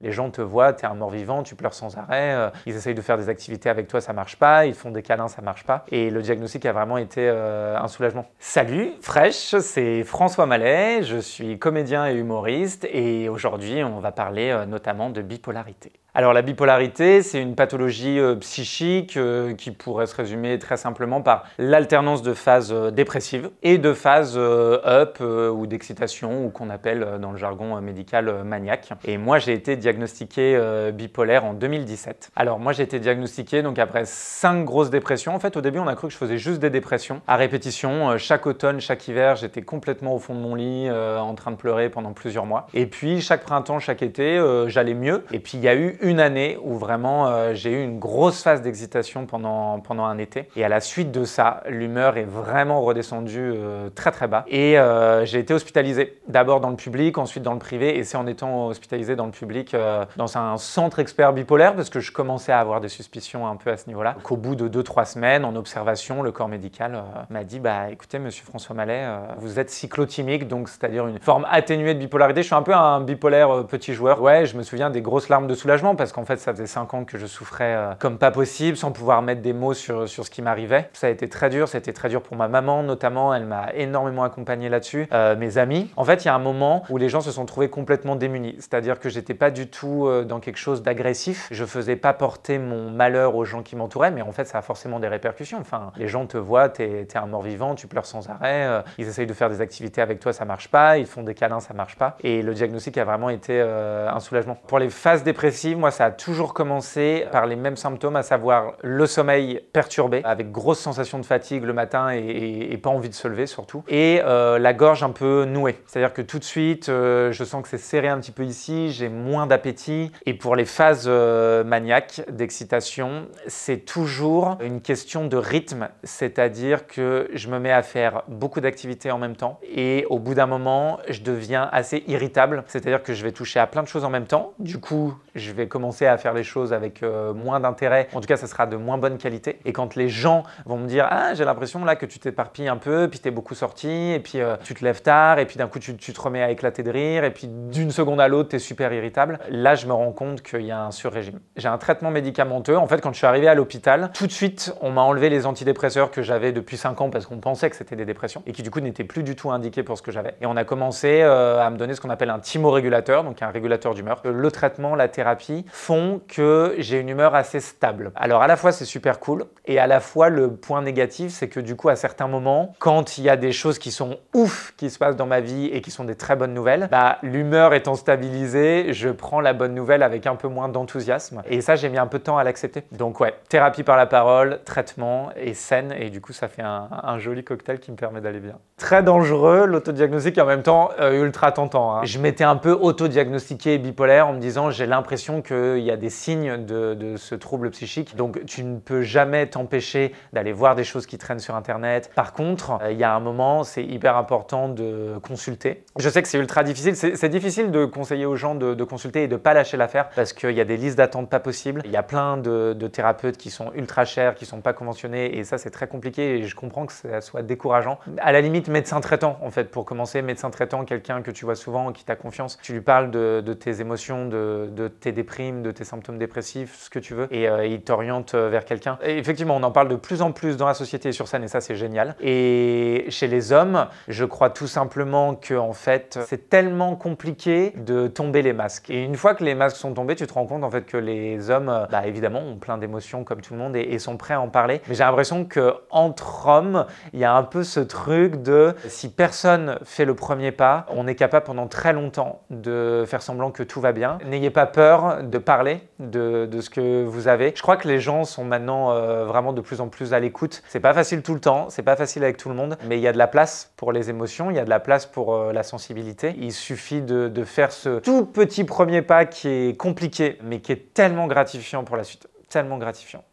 Les gens te voient, tu es un mort-vivant, tu pleures sans arrêt, ils essayent de faire des activités avec toi, ça marche pas, ils font des câlins, ça marche pas. Et le diagnostic a vraiment été un soulagement. Salut, Fresh, c'est François Mallet, je suis comédien et humoriste et aujourd'hui on va parler notamment de bipolarité. Alors la bipolarité, c'est une pathologie psychique qui pourrait se résumer très simplement par l'alternance de phases dépressives et de phases up ou d'excitation ou qu'on appelle dans le jargon médical maniaque. Et moi j'ai été diagnostiqué bipolaire en 2017. Alors moi j'ai été diagnostiqué donc après 5 grosses dépressions. En fait au début on a cru que je faisais juste des dépressions à répétition. Chaque automne, chaque hiver, j'étais complètement au fond de mon lit en train de pleurer pendant plusieurs mois. Et puis chaque printemps, chaque été, j'allais mieux. Et puis il y a eu une année où vraiment j'ai eu une grosse phase d'excitation pendant un été. Et à la suite de ça, l'humeur est vraiment redescendue très très bas. Et j'ai été hospitalisé. D'abord dans le public, ensuite dans le privé. Et c'est en étant hospitalisé dans le public, dans un centre expert bipolaire, parce que je commençais à avoir des suspicions un peu à ce niveau-là, qu'au bout de 2-3 semaines, en observation, le corps médical m'a dit « Bah écoutez, monsieur François Mallet, vous êtes cyclotimique, donc c'est-à-dire une forme atténuée de bipolarité. » Je suis un peu un bipolaire petit joueur. Ouais, je me souviens des grosses larmes de soulagement parce qu'en fait, ça faisait 5 ans que je souffrais comme pas possible, sans pouvoir mettre des mots sur ce qui m'arrivait. Ça a été très dur, ça a été très dur pour ma maman notamment, elle m'a énormément accompagné là-dessus. Mes amis. En fait, il y a un moment où les gens se sont trouvés complètement démunis, c'est-à-dire que j'étais pas du tout dans quelque chose d'agressif. Je faisais pas porter mon malheur aux gens qui m'entouraient, mais en fait, ça a forcément des répercussions. Enfin, les gens te voient, t'es un mort-vivant, tu pleures sans arrêt, ils essayent de faire des activités avec toi, ça marche pas, ils font des câlins, ça marche pas. Et le diagnostic a vraiment été un soulagement. Pour les phases dépressives, moi, ça a toujours commencé par les mêmes symptômes, à savoir le sommeil perturbé, avec grosse sensation de fatigue le matin et pas envie de se lever surtout, et la gorge un peu nouée. C'est-à-dire que tout de suite, je sens que c'est serré un petit peu ici, j'ai moins d'appétit. Et pour les phases maniaques d'excitation, c'est toujours une question de rythme, c'est-à-dire que je me mets à faire beaucoup d'activités en même temps et au bout d'un moment, je deviens assez irritable, c'est-à-dire que je vais toucher à plein de choses en même temps. Du coup, je vais commencer à faire les choses avec moins d'intérêt. En tout cas, ça sera de moins bonne qualité. Et quand les gens vont me dire « Ah, j'ai l'impression là que tu t'éparpilles un peu, puis t'es beaucoup sorti, et puis tu te lèves tard, et puis d'un coup tu te remets à éclater de rire, et puis d'une seconde à l'autre, t'es super irritable. » Là, je me rends compte qu'il y a un surrégime. J'ai un traitement médicamenteux. En fait, quand je suis arrivé à l'hôpital, tout de suite, on m'a enlevé les antidépresseurs que j'avais depuis 5 ans parce qu'on pensait que c'était des dépressions et qui du coup n'étaient plus du tout indiqués pour ce que j'avais. Et on a commencé à me donner ce qu'on appelle un thymorégulateur, donc un régulateur d'humeur. Le traitement, la thérapie font que j'ai une humeur assez stable. Alors à la fois c'est super cool et à la fois le point négatif c'est que du coup à certains moments quand il y a des choses qui sont ouf qui se passent dans ma vie et qui sont des très bonnes nouvelles, bah l'humeur étant stabilisée, je prends la bonne nouvelle avec un peu moins d'enthousiasme et ça j'ai mis un peu de temps à l'accepter. Donc ouais, thérapie par la parole, traitement et scène et du coup ça fait un joli cocktail qui me permet d'aller bien. Très dangereux l'autodiagnostic et en même temps ultra tentant. Je m'étais un peu autodiagnostiqué bipolaire en me disant j'ai l'impression qu'il y a des signes de ce trouble psychique. Donc tu ne peux jamais t'empêcher d'aller voir des choses qui traînent sur internet. Par contre, il y a un moment, c'est hyper important de consulter. Je sais que c'est ultra difficile. C'est difficile de conseiller aux gens de consulter et de ne pas lâcher l'affaire parce qu'il y a des listes d'attente pas possibles. Il y a plein de thérapeutes qui sont ultra chers, qui ne sont pas conventionnés et ça c'est très compliqué et je comprends que ça soit décourageant. À la limite, médecin traitant en fait pour commencer. Médecin traitant, quelqu'un que tu vois souvent, qui t'a confiance. Tu lui parles de tes émotions, de tes déprimes, de tes symptômes dépressifs, ce que tu veux, et il t'oriente vers quelqu'un. Et effectivement, on en parle de plus en plus dans la société et sur scène, et ça, c'est génial. Et chez les hommes, je crois tout simplement que en fait, c'est tellement compliqué de tomber les masques. Et une fois que les masques sont tombés, tu te rends compte en fait que les hommes, bah évidemment, ont plein d'émotions comme tout le monde et sont prêts à en parler. Mais j'ai l'impression que entre hommes, il y a un peu ce truc de si personne fait le premier pas, on est capable pendant très longtemps de faire semblant que tout va bien. N'ayez pas peur de parler de ce que vous avez. Je crois que les gens sont maintenant vraiment de plus en plus à l'écoute. C'est pas facile tout le temps, c'est pas facile avec tout le monde, mais il y a de la place pour les émotions, il y a de la place pour la sensibilité. Il suffit de faire ce tout petit premier pas qui est compliqué, mais qui est tellement gratifiant pour la suite. Tellement gratifiant.